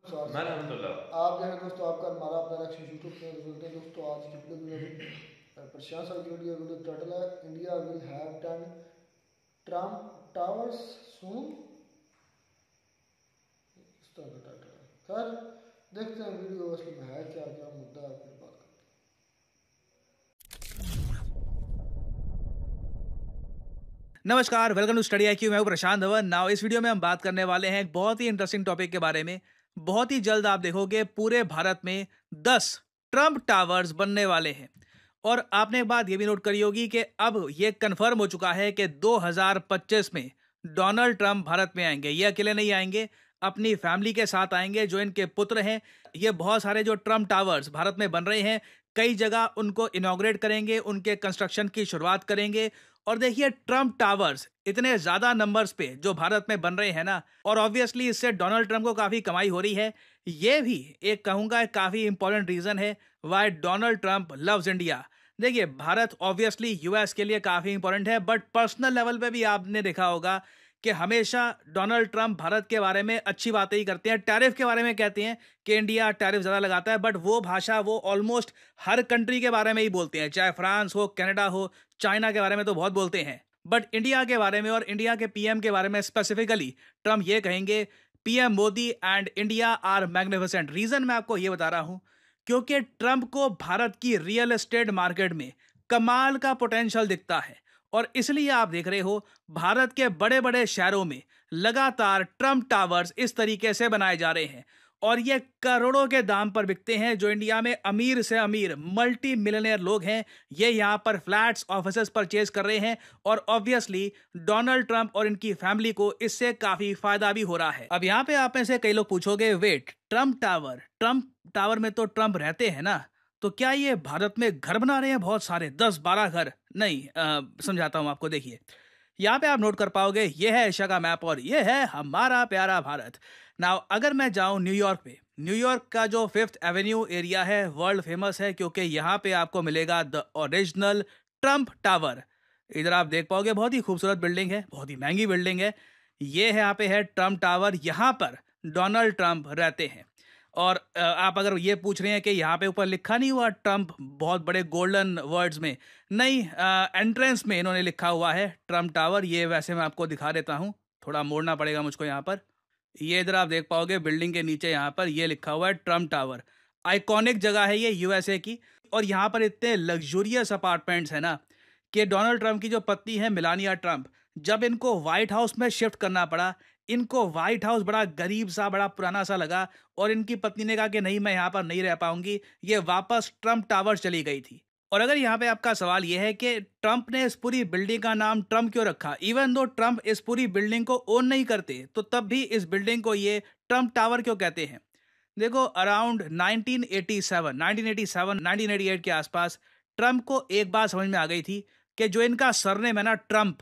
अल्हम्दुलिल्लाह। आप जो है दोस्तों आपका हमारा अपना इलेक्शन यूट्यूब चैनल बोलते हैं दोस्तों। आज की वीडियो में प्रशांत सर की वीडियो टाइटल है India will have 10 Trump towers soon, इस तरह का टाइटल है। खैर देखते हैं वीडियो असली में है क्या क्या मुद्दा है, फिर बात करते हैं। नमस्कार, वेलकम टू स्टडी आईक्यू। मैं हूं प्रशांत धवन। नाउ इस वीडियो में हम बात करने वाले हैं एक बहुत ही इंटरेस्टिंग टॉपिक के बारे में। बहुत ही जल्द आप देखोगे पूरे भारत में 10 ट्रम्प टावर्स बनने वाले हैं। और आपने एक बात ये भी नोट करी होगी कि अब ये कंफर्म हो चुका है कि 2025 में डोनाल्ड ट्रंप भारत में आएंगे। ये अकेले नहीं आएंगे, अपनी फैमिली के साथ आएंगे, जो इनके पुत्र हैं। ये बहुत सारे जो ट्रम्प टावर्स भारत में बन रहे हैं, कई जगह उनको इनॉग्रेट करेंगे, उनके कंस्ट्रक्शन की शुरुआत करेंगे। और देखिए ट्रम्प टावर्स इतने ज्यादा नंबर्स पे जो भारत में बन रहे हैं ना, और ऑब्वियसली इससे डोनाल्ड ट्रंप को काफी कमाई हो रही है। ये भी एक कहूंगा काफी इंपॉर्टेंट रीजन है why Donald Trump loves India. देखिए भारत ऑब्वियसली यूएस के लिए काफी इंपॉर्टेंट है, बट पर्सनल लेवल पे भी आपने देखा होगा कि हमेशा डोनाल्ड ट्रंप भारत के बारे में अच्छी बातें ही करते हैं। टैरिफ के बारे में कहते हैं कि इंडिया टैरिफ ज़्यादा लगाता है, बट वो भाषा वो ऑलमोस्ट हर कंट्री के बारे में ही बोलते हैं, चाहे फ्रांस हो, कनाडा हो, चाइना के बारे में तो बहुत बोलते हैं। बट इंडिया के बारे में और इंडिया के पीएम के बारे में स्पेसिफिकली ट्रंप ये कहेंगे, PM Modi and India are magnificent. Reason मैं आपको ये बता रहा हूँ क्योंकि ट्रंप को भारत की रियल एस्टेट मार्केट में कमाल का पोटेंशियल दिखता है। और इसलिए आप देख रहे हो भारत के बड़े बड़े शहरों में लगातार ट्रम्प टावर्स इस तरीके से बनाए जा रहे हैं, और ये करोड़ों के दाम पर बिकते हैं। जो इंडिया में अमीर से अमीर मल्टी मिलियनेयर लोग हैं, ये यहाँ पर फ्लैट्स ऑफिसेस परचेज कर रहे हैं। और ऑब्वियसली डोनाल्ड ट्रंप और इनकी फैमिली को इससे काफी फायदा भी हो रहा है। अब यहाँ पे आप में से कई लोग पूछोगे, वेट, ट्रम्प टावर में तो ट्रंप रहते हैं ना, तो क्या ये भारत में घर बना रहे हैं बहुत सारे, 10-12 घर? नहीं, समझाता हूं आपको। देखिए यहाँ पे आप नोट कर पाओगे, ये है एशिया का मैप और ये है हमारा प्यारा भारत। नाउ अगर मैं जाऊं न्यूयॉर्क पे, न्यूयॉर्क का जो 5th एवेन्यू एरिया है वर्ल्ड फेमस है, क्योंकि यहाँ पे आपको मिलेगा द ओरिजिनल ट्रम्प टावर। इधर आप देख पाओगे बहुत ही खूबसूरत बिल्डिंग है, बहुत ही महंगी बिल्डिंग है। ये है यहाँ पे है ट्रम्प टावर, यहाँ पर डोनाल्ड ट्रंप रहते हैं। और आप अगर ये पूछ रहे हैं कि यहाँ पे ऊपर लिखा नहीं हुआ ट्रम्प बहुत बड़े गोल्डन वर्ड्स में, नहीं, एंट्रेंस में इन्होंने लिखा हुआ है ट्रम्प टावर। ये वैसे मैं आपको दिखा देता हूँ, थोड़ा मोड़ना पड़ेगा मुझको यहाँ पर। ये इधर आप देख पाओगे बिल्डिंग के नीचे यहाँ पर ये लिखा हुआ है ट्रम्प टावर। आइकॉनिक जगह है ये यूएसए की। और यहाँ पर इतने लग्जूरियस अपार्टमेंट्स हैं ना कि डोनाल्ड ट्रंप की जो पत्नी है मेलानिया ट्रंप, जब इनको व्हाइट हाउस में शिफ्ट करना पड़ा, इनको व्हाइट हाउस बड़ा गरीब सा, बड़ा पुराना सा लगा, और इनकी पत्नी ने कहा कि नहीं, मैं यहाँ पर नहीं रह पाऊंगी। ये वापस ट्रम्प टावर चली गई थी। और अगर यहाँ पे आपका सवाल यह है कि ट्रंप ने इस पूरी बिल्डिंग का नाम ट्रंप क्यों रखा, इवन दो ट्रंप इस पूरी बिल्डिंग को ओन नहीं करते, तो तब भी इस बिल्डिंग को ये ट्रंप टावर क्यों कहते हैं? देखो अराउंड 1988 के आसपास ट्रंप को एक बात समझ में आ गई थी कि जो इनका सरनेम है ना ट्रंप,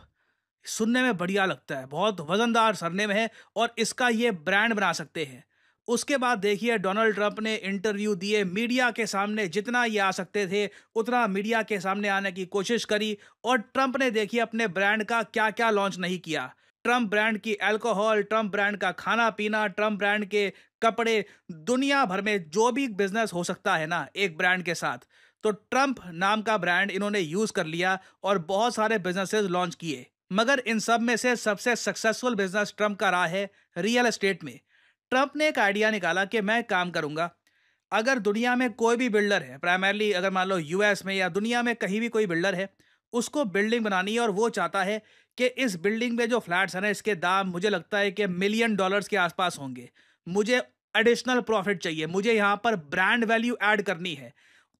सुनने में बढ़िया लगता है, बहुत वजनदार सरनेम है, और इसका ये ब्रांड बना सकते हैं। उसके बाद देखिए डोनाल्ड ट्रंप ने इंटरव्यू दिए, मीडिया के सामने जितना ये आ सकते थे उतना मीडिया के सामने आने की कोशिश करी। और ट्रंप ने देखिए अपने ब्रांड का क्या क्या लॉन्च नहीं किया। ट्रंप ब्रांड की अल्कोहल, ट्रंप ब्रांड का खाना पीना, ट्रंप ब्रांड के कपड़े, दुनिया भर में जो भी बिजनेस हो सकता है ना एक ब्रांड के साथ, तो ट्रंप नाम का ब्रांड इन्होंने यूज कर लिया और बहुत सारे बिजनेसेस लॉन्च किए। मगर इन सब में से सबसे सक्सेसफुल बिजनेस ट्रंप का रहा है रियल एस्टेट में। ट्रंप ने एक आइडिया निकाला कि मैं काम करूंगा, अगर दुनिया में कोई भी बिल्डर है, प्राइमरली अगर मान लो यूएस में या दुनिया में कहीं भी कोई बिल्डर है, उसको बिल्डिंग बनानी है और वो चाहता है कि इस बिल्डिंग में जो फ्लैट्स हैं ना, इसके दाम मुझे लगता है कि $1 मिलियन के आसपास होंगे, मुझे एडिशनल प्रॉफिट चाहिए, मुझे यहाँ पर ब्रांड वैल्यू ऐड करनी है,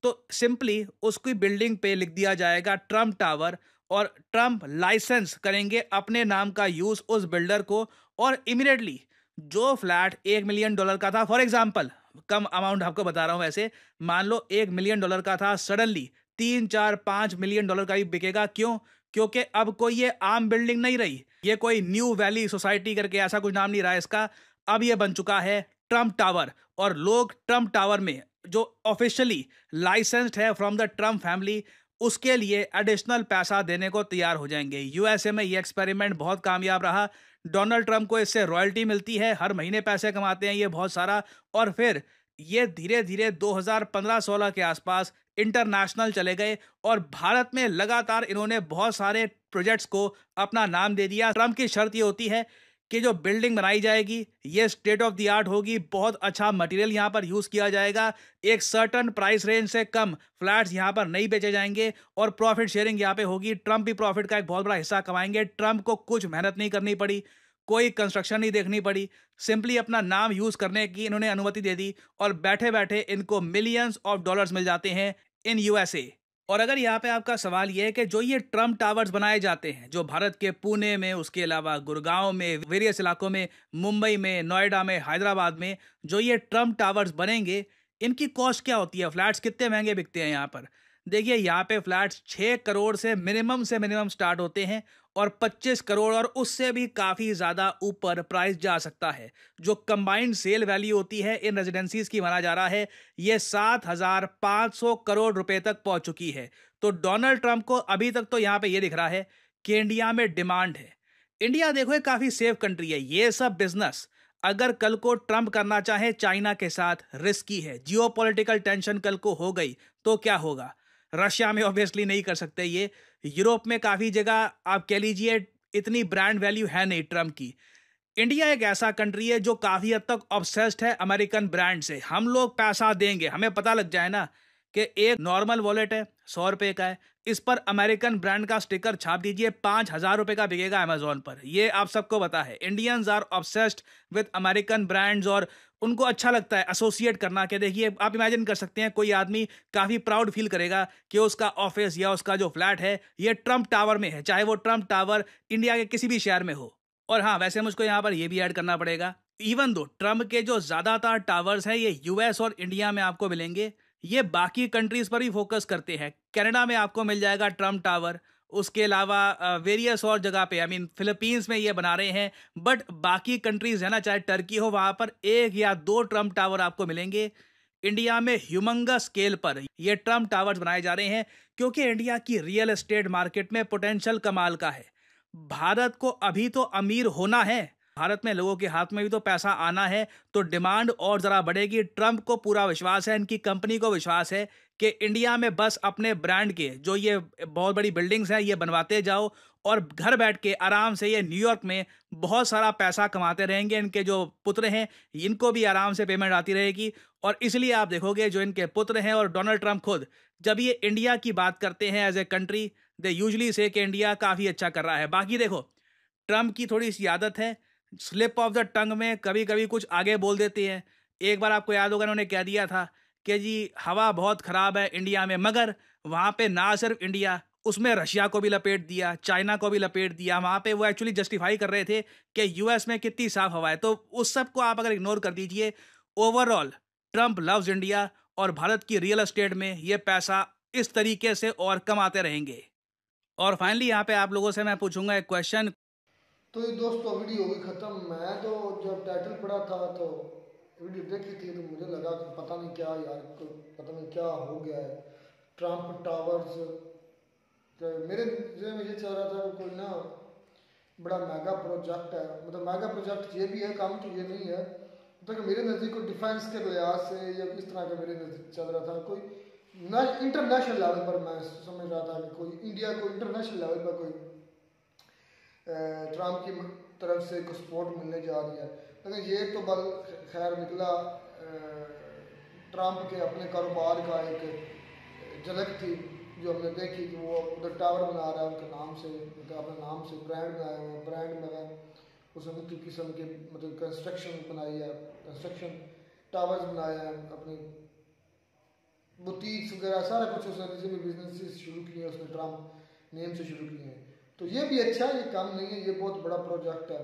तो सिंपली उसकी बिल्डिंग पे लिख दिया जाएगा ट्रंप टावर, और ट्रंप लाइसेंस करेंगे अपने नाम का यूज उस बिल्डर को। और इमीडिएटली जो फ्लैट $1 मिलियन का था, फॉर एग्जांपल कम अमाउंट आपको बता रहा हूं, वैसे मान लो $1 मिलियन का था, सडनली 3-4-5 मिलियन डॉलर का भी बिकेगा। क्यों? क्योंकि अब कोई ये आम बिल्डिंग नहीं रही, ये कोई न्यू वैली सोसाइटी करके ऐसा कुछ नाम नहीं रहा इसका, अब ये बन चुका है ट्रंप टावर। और लोग ट्रंप टावर में जो ऑफिशियली लाइसेंस्ड है फ्रॉम द ट्रंप फैमिली, उसके लिए एडिशनल पैसा देने को तैयार हो जाएंगे। यूएसए में ये एक्सपेरिमेंट बहुत कामयाब रहा। डोनाल्ड ट्रंप को इससे रॉयल्टी मिलती है, हर महीने पैसे कमाते हैं ये बहुत सारा। और फिर ये धीरे धीरे 2015-16 के आसपास इंटरनेशनल चले गए और भारत में लगातार इन्होंने बहुत सारे प्रोजेक्ट्स को अपना नाम दे दिया। ट्रंप की शर्त ये होती है कि जो बिल्डिंग बनाई जाएगी ये स्टेट ऑफ द आर्ट होगी, बहुत अच्छा मटेरियल यहाँ पर यूज किया जाएगा, एक सर्टन प्राइस रेंज से कम फ्लैट्स यहाँ पर नहीं बेचे जाएंगे और प्रॉफिट शेयरिंग यहाँ पे होगी। ट्रंप भी प्रॉफिट का एक बहुत बड़ा हिस्सा कमाएंगे। ट्रंप को कुछ मेहनत नहीं करनी पड़ी, कोई कंस्ट्रक्शन नहीं देखनी पड़ी, सिंपली अपना नाम यूज करने की इन्होंने अनुमति दे दी और बैठे बैठे इनको मिलियंस ऑफ डॉलर्स मिल जाते हैं इन यूएसए। और अगर यहाँ पे आपका सवाल ये है कि जो ये ट्रम्प टावर्स बनाए जाते हैं, जो भारत के पुणे में, उसके अलावा गुड़गांव में, वेरियस इलाकों में, मुंबई में, नोएडा में, हैदराबाद में जो ये ट्रम्प टावर्स बनेंगे, इनकी कॉस्ट क्या होती है, फ्लैट्स कितने महंगे बिकते हैं यहाँ पर? देखिए, यहाँ पे फ्लैट्स 6 करोड़ से मिनिमम स्टार्ट होते हैं और 25 करोड़ और उससे भी काफ़ी ज़्यादा ऊपर प्राइस जा सकता है। जो कंबाइंड सेल वैल्यू होती है इन रेजिडेंसीज की, माना जा रहा है ये 7,500 करोड़ रुपए तक पहुंच चुकी है। तो डोनाल्ड ट्रंप को अभी तक तो यहाँ पे ये दिख रहा है कि इंडिया में डिमांड है। इंडिया देखो एक काफ़ी सेफ कंट्री है। ये सब बिजनेस अगर कल को ट्रंप करना चाहे चाइना के साथ, रिस्की है। जियोपॉलिटिकल टेंशन कल को हो गई तो क्या होगा? रशिया में ऑब्वियसली नहीं कर सकते ये, यूरोप में काफ़ी जगह आप कह लीजिए इतनी ब्रांड वैल्यू है नहीं ट्रम्प की। इंडिया एक ऐसा कंट्री है जो काफ़ी हद तक ऑब्सेस्ड है अमेरिकन ब्रांड से। हम लोग पैसा देंगे, हमें पता लग जाए ना कि एक नॉर्मल वॉलेट है 100 रुपये का है, इस पर अमेरिकन ब्रांड का स्टिकर छाप दीजिए, 5,000 रुपये का बिकेगा अमेजोन पर। ये आप सबको पता है। Indians are obsessed with American brands और उनको अच्छा लगता है एसोसिएट करना। के देखिए, आप इमेजिन कर सकते हैं कोई आदमी काफ़ी प्राउड फील करेगा कि उसका ऑफिस या उसका जो फ्लैट है ये ट्रम्प टावर में है, चाहे वो ट्रम्प टावर इंडिया के किसी भी शहर में हो। और हाँ, वैसे मुझको यहाँ पर ये भी ऐड करना पड़ेगा, इवन दो ट्रम्प के जो ज़्यादातर टावर्स हैं ये यूएस और इंडिया में आपको मिलेंगे, ये बाकी कंट्रीज पर भी फोकस करते हैं। कनाडा में आपको मिल जाएगा ट्रम्प टावर, उसके अलावा वेरियस और जगह पे, आई मीन फिलीपींस में ये बना रहे हैं। बट बाकी कंट्रीज है ना, चाहे टर्की हो, वहाँ पर 1 या 2 ट्रम्प टावर आपको मिलेंगे। इंडिया में ह्यूमंगस स्केल पर ये ट्रम्प टावर्स बनाए जा रहे हैं क्योंकि इंडिया की रियल एस्टेट मार्केट में पोटेंशियल कमाल का है। भारत को अभी तो अमीर होना है, भारत में लोगों के हाथ में भी तो पैसा आना है, तो डिमांड और ज़रा बढ़ेगी। ट्रंप को पूरा विश्वास है, इनकी कंपनी को विश्वास है कि इंडिया में बस अपने ब्रांड के जो ये बहुत बड़ी बिल्डिंग्स हैं ये बनवाते जाओ और घर बैठ के आराम से ये न्यूयॉर्क में बहुत सारा पैसा कमाते रहेंगे। इनके जो पुत्र हैं इनको भी आराम से पेमेंट आती रहेगी। और इसलिए आप देखोगे जो इनके पुत्र हैं और डोनाल्ड ट्रंप खुद जब ये इंडिया की बात करते हैं as a country, they usually say कि इंडिया काफ़ी अच्छा कर रहा है। बाकी देखो, ट्रंप की थोड़ी सी आदत है स्लिप ऑफ द टंग में कभी कभी कुछ आगे बोल देते हैं। एक बार आपको याद होगा उन्होंने कह दिया था कि जी हवा बहुत ख़राब है इंडिया में, मगर वहाँ पे ना सिर्फ इंडिया, उसमें रशिया को भी लपेट दिया, चाइना को भी लपेट दिया। वहाँ पे वो एक्चुअली जस्टिफाई कर रहे थे कि यूएस में कितनी साफ हवा है। तो उस सब को आप अगर इग्नोर कर दीजिए, ओवरऑल ट्रंप लव्स इंडिया और भारत की रियल एस्टेट में ये पैसा इस तरीके से और कमाते रहेंगे। और फाइनली यहाँ पे आप लोगों से मैं पूछूंगा एक क्वेश्चन। तो ये दोस्तों वीडियो होगी ख़त्म। मैं तो जब टाइटल पढ़ा था तो वीडियो देखी थी तो मुझे लगा कि पता नहीं क्या यार, पता नहीं क्या हो गया है ट्रम्प टावर्स। तो मेरे जहन में ये चल रहा था कि कोई ना बड़ा मेगा प्रोजेक्ट है, मतलब मेगा प्रोजेक्ट ये भी है, काम तो ये नहीं है। तो मेरे नज़दीक कोई डिफेंस के लिहाज से या इस तरह का मेरे नज़दीक चल रहा था, कोई ना इंटरनेशनल लेवल पर मैं समझ रहा था कि कोई इंडिया को इंटरनेशनल लेवल पर कोई ट्रम्प की तरफ से कुछ सपोर्ट मिलने जा रही है। लेकिन ये तो बल खैर निकला ट्रम्प के अपने कारोबार का एक झलक थी जो हमने देखी कि वो उधर टावर बना रहा है उनके नाम से, उनका अपने नाम से ब्रांड बनाया हुआ है, ब्रांड में उसने मुख्य किस्म के मतलब कंस्ट्रक्शन बनाई है, कंस्ट्रक्शन टावर्स बनाए हैं, अपनी बुटीक्स वगैरह सारा कुछ उसने जितने भी बिजनेस शुरू किए हैं उसने ट्रम्प नेम से शुरू किए हैं। तो ये भी अच्छा है, ये कम नहीं है, ये बहुत बड़ा प्रोजेक्ट है।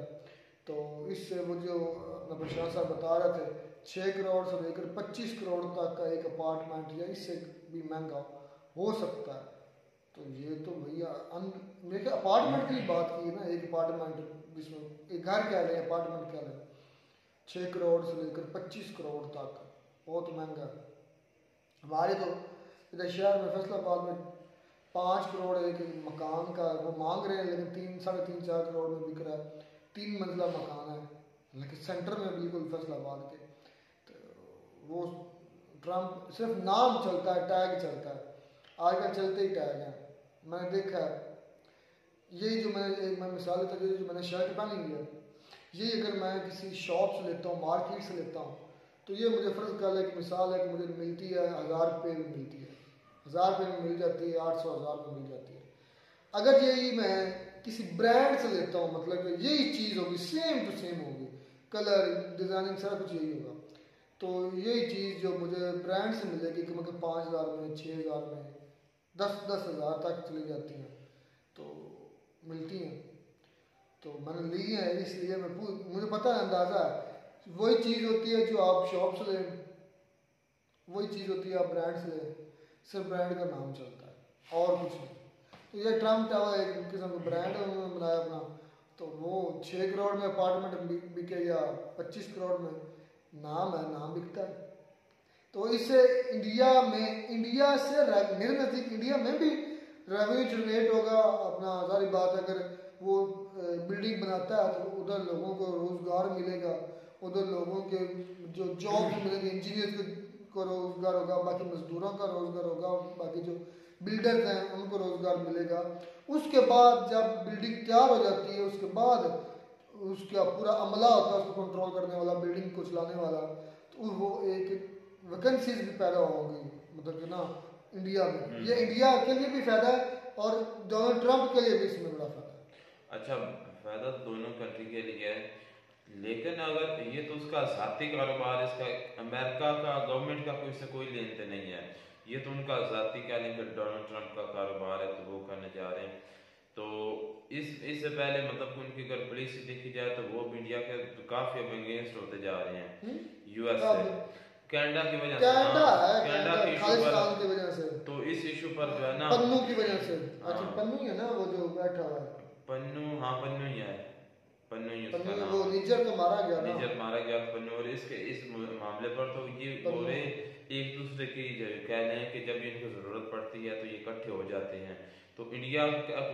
तो इससे वो जो अपना प्रशांत साहब बता रहे थे 6 करोड़ से लेकर 25 करोड़ तक का एक अपार्टमेंट या इससे भी महंगा हो सकता है। तो ये तो भैया मेरे अपार्टमेंट की बात की है ना, एक अपार्टमेंट जिसमें एक घर कह लें, अपार्टमेंट कह लें, 6 करोड़ से लेकर 25 करोड़ तक, बहुत महंगा। हमारे तो इधर शहर में फैसलाबाद में 5 करोड़ एक मकान का वो मांग रहे हैं, लेकिन 3, 3.5, 4 करोड़ में बिक रहा है। 3 मंजिला मकान है, लेकिन सेंटर में बिल्कुल फैसलाबाद के। तो वो ट्रम्प सिर्फ नाम चलता है, टैग चलता है, आजकल चलते ही टैग हैं। मैंने देखा है, यही जो मैं मिसाल देता हूँ, जो मैंने शर्ट पहनी हुई है, ये अगर मैं किसी शॉप से लेता हूँ, मार्केट से लेता हूँ, तो ये मुझे फ़र्ज़ कर ले कि मिसाल है कि मुझे मिलती है 1000 रुपये में मिलती है, 1000 रुपये में मिल जाती है, 800 1000 में मिल जाती है। अगर यही मैं किसी ब्रांड से लेता हूँ, मतलब कि यही चीज़ होगी, सेम टू सेम होगी, कलर डिज़ाइनिंग सारा कुछ यही होगा, तो यही चीज़ जो मुझे ब्रांड से मिलेगी कि मतलब 5000 में, 6000 में, 10,000 तक चली जाती हैं, तो मिलती हैं। तो मैंने ली है, इसलिए मुझे पता है, अंदाज़ा है। वही चीज़ होती है जो आप शॉप से लें, वही चीज़ होती है आप ब्रांड से लें, सिर्फ ब्रांड का नाम चलता है और कुछ नहीं। तो ये ट्रम्प टावर एक किस्म का ब्रांड है, उन्होंने बनाया अपना, तो वो 6 करोड़ में अपार्टमेंट बिके या 25 करोड़ में, नाम है, नाम बिकता है। तो इससे इंडिया से मेरे नज़दीक इंडिया में भी रेवेन्यू जनरेट होगा अपना। सारी बात अगर वो बिल्डिंग बनाता है तो उधर लोगों को रोज़गार मिलेगा, उधर लोगों के जो जॉब मिलेंगे, इंजीनियर को रोज़गार होगा, बाकी मजदूरों का रोज़गार होगा, बाकी जो बिल्डर्स हैं उनको रोज़गार मिलेगा। उसके बाद जब बिल्डिंग तैयार हो जाती है, उसके बाद उसका पूरा अमला होता है, उसको कंट्रोल करने वाला, बिल्डिंग को चलाने वाला, तो वो एक वैकेंसीज भी पैदा होंगी, मतलब कि ना इंडिया में। ये इंडिया के लिए भी फ़ायदा है और डोनाल्ड ट्रंप के लिए भी इसमें बड़ा फ़ायदा है। अच्छा, फ़ायदा दोनों कंट्री के लिए है, लेकिन अगर ये तो उसका ज़ाती कारोबार, इसका अमेरिका का गवर्नमेंट का कोई लेन देन नहीं है, ये तो उनका ज़ाती क्या लेंगे, डोनाल्ड ट्रंप का कारोबार है तो वो करने जा रहे हैं। तो इससे पहले मतलब उनकी अगर पॉलिसी देखी जाए तो वो भी इंडिया के काफ़ी अगेंस्ट होते जा रहे हैं, यूएस से, कनाडा की वजह से, कनाडा की वजह से, तो इस इशू पर जो है ना, पन्नू की वजह से। अच्छा, पन्नू है ना वो जो बैठा हुआ है, पन्नू, हाँ पन्नू ही है, पन्नू ही उसका नाम। वो नीजर तो मारा गया ना, नीजर मारा गया पन्नू। और इस मामले पर तो ये पूरे एक दूसरे की कह रहे हैं कि जब इनको ज़रूरत पड़ती है तो ये इकट्ठे हो जाते हैं। तो इंडिया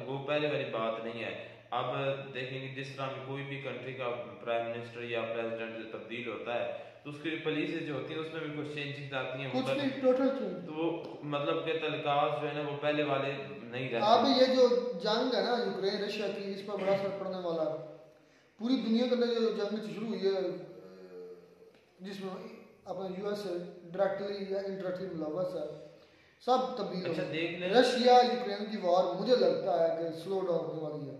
वो पहले वाली बात नहीं है। अब देखेंगे जिस तरह कोई भी कंट्री का प्राइम मिनिस्टर या प्रेसिडेंट तब्दील होता है तो उसकी पॉलिसी जो होती है उसमें भी कुछ चेंजेस आती हैं, कुछ नहीं, टोटल चेंज। तो वो मतलब के तलकाज जो है ना वो पहले वाले नहीं रहते। अब ये जो जंग है ना यूक्रेन रशिया की, इस पर बड़ा असर पड़ने वाला है। पूरी दुनिया के अंदर जो जंग शुरू हुई है, जिसमें अपना यूएस डायरेक्टली या इनडायरेक्टली मुलव्वस है, सब तब्दील। अच्छा, देख ले, रशिया यूक्रेन की वार मुझे लगता है कि स्लो डाउन होने वाली है,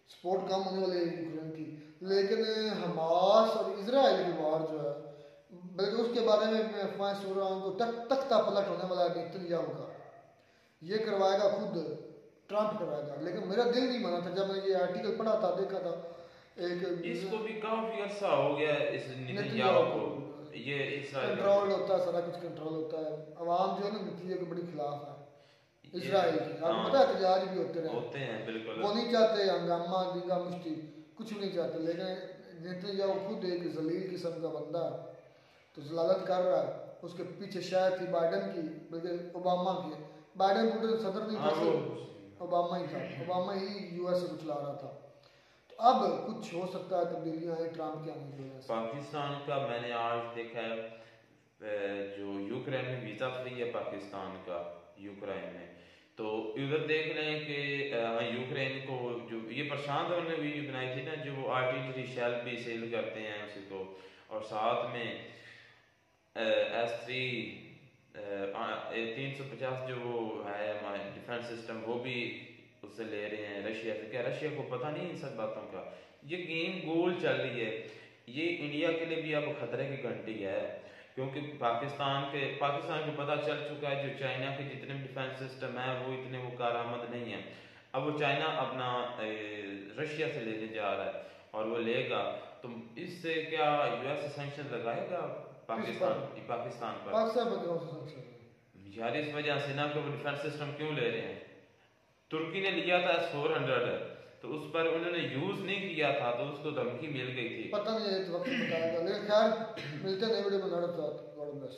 सपोर्ट कम होने वाली है यूक्रेन की, लेकिन हमास और इजराइल की वार जो है, बल्कि उसके बारे में मैं अफवाहें सुन रहा हूँ तो तख्ता पलट होने वाला है नेतन्याहू का। ये करवाएगा खुद ट्रंप करवाएगा, लेकिन मेरा दिल नहीं माना था जब मैंने ये आर्टिकल पढ़ा था, देखा था। एक इसको भी काफी अर्सा हो गया इस नेतन्याहू को, ये कंट्रोल होता है, सारा कुछ कंट्रोल होता है। अवाम जो है ना नेतन्याहू के बड़ी खिलाफ है इजराइल की। आपको पता है एहतजाज भी होते हैं, बिल्कुल। वो नहीं चाहते हंगामा दंगा मुश्ती, कुछ नहीं चाहते, लेकिन नेतन्याहू खुद एक जलील किस्म का बंदा है, तो जलालत कर रहा है। उसके पीछे शायद थी बाइडन की, बल्कि ओबामा की। बाइडन पूरे सदर नहीं था, ओबामा ही था, ओबामा ही यूएस को चला रहा था। तो अब कुछ हो सकता है तब्दीलियां हैं ट्रंप के आने की वजह से। पाकिस्तान का मैंने आज देखा है जो यूक्रेन में वीज़ा फ्री है पाकिस्तान का, यूक्रेन में, तो इधर देख रहे हैं कि यूक्रेन को जो ये प्रशांत ने वीडियो बनाई थी ना, जो वो आर्टिलरी शेल भी सेल करते हैं उसी को, और साथ में S3 350 जो वो है डिफेंस सिस्टम वो भी उससे ले रहे हैं रशिया से। क्या रशिया को पता नहीं इन सब बातों का? ये गेम गोल चल रही है। ये इंडिया के लिए भी अब खतरे की घंटी है, क्योंकि पाकिस्तान को पता चल चुका है जो चाइना के जितने भी डिफेंस सिस्टम है वो इतने वो कारआमद नहीं है। अब वो चाइना अपना रशिया से लेने जा रहा है और वो लेगा, तो इससे क्या यूएस सैंक्शन लगाएगा पाकिस्तान पर? यार इस वजह से ना कि वो डिफेंस सिस्टम क्यों ले रहे हैं। तुर्की ने लिया था S-400, तो उस पर उन्होंने यूज नहीं किया था तो उसको धमकी मिल गई थी। पता नहीं वक्त बताएगा, लेकिन खैर मिलते हैं नए वीडियो में। God bless.